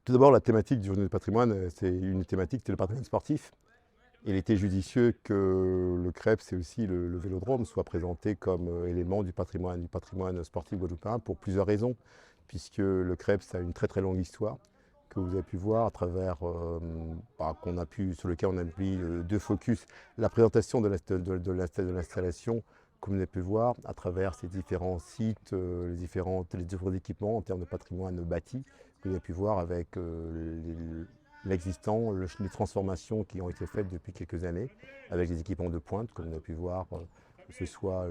Tout d'abord, la thématique du Journée du patrimoine, c'est une thématique, c'est le patrimoine sportif. Il était judicieux que le CREPS et aussi le Vélodrome soient présentés comme élément du patrimoine sportif guadeloupéen pour plusieurs raisons, puisque le CREPS a une très très longue histoire que vous avez pu voir à travers, sur lequel on a mis deux focus, la présentation de l'installation, comme vous avez pu voir, à travers ces différents sites, les différents équipements en termes de patrimoine bâti, que vous avez pu voir avec l'existant, les transformations qui ont été faites depuis quelques années, avec les équipements de pointe, comme vous avez pu voir, que ce soit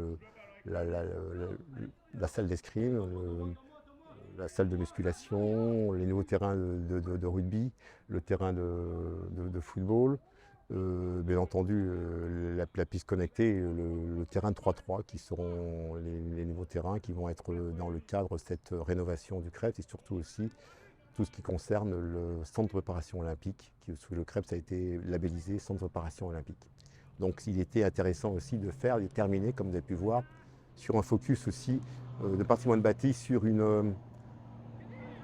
la salle d'escrime, la salle de musculation, les nouveaux terrains de rugby, le terrain de football, bien entendu la piste connectée, le terrain de 3-3 qui seront les nouveaux terrains qui vont être dans le cadre de cette rénovation du CREPS et surtout aussi tout ce qui concerne le centre de préparation olympique, qui sous le CREPS a été labellisé centre de préparation olympique. Donc il était intéressant aussi de faire et terminer, comme vous avez pu voir, sur un focus aussi de patrimoine bâti sur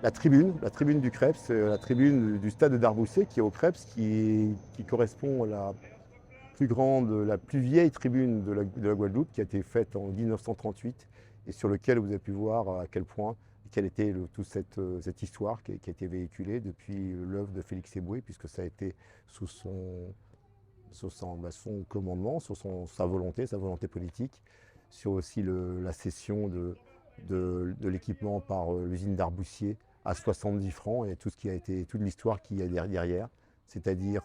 la tribune du CREPS, la tribune du stade de Darbousset qui est au CREPS, qui correspond à la plus grande, la plus vieille tribune de la Guadeloupe, qui a été faite en 1938 et sur lequel vous avez pu voir à quel point, quelle était toute cette histoire qui a été véhiculée depuis l'œuvre de Félix Éboué, puisque ça a été sous son commandement, sa volonté politique, sur aussi la cession de l'équipement par l'usine d'Arboussier à 70 francs et tout ce qui a été, toute l'histoire qu'il y a derrière, c'est-à-dire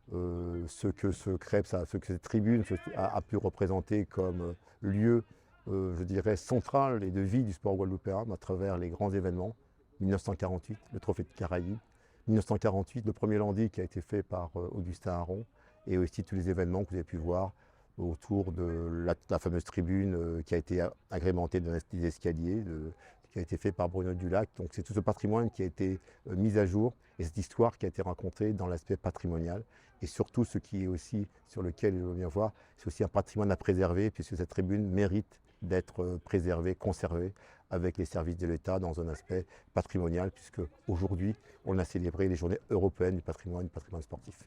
ce que ce CREPS, ce que cette tribune a pu représenter comme lieu, je dirais, central et de vie du sport guadeloupéen à travers les grands événements. 1948, le Trophée de Caraïbes. 1948, le premier landing qui a été fait par Augustin Aron et aussi tous les événements que vous avez pu voir autour de la fameuse tribune qui a été agrémentée des escaliers, qui a été fait par Bruno Dulac. Donc c'est tout ce patrimoine qui a été mis à jour et cette histoire qui a été racontée dans l'aspect patrimonial. Et surtout, ce qui est aussi sur lequel il veut bien voir, c'est aussi un patrimoine à préserver, puisque cette tribune mérite d'être préservée, conservée avec les services de l'État dans un aspect patrimonial, puisque aujourd'hui, on a célébré les journées européennes du patrimoine sportif.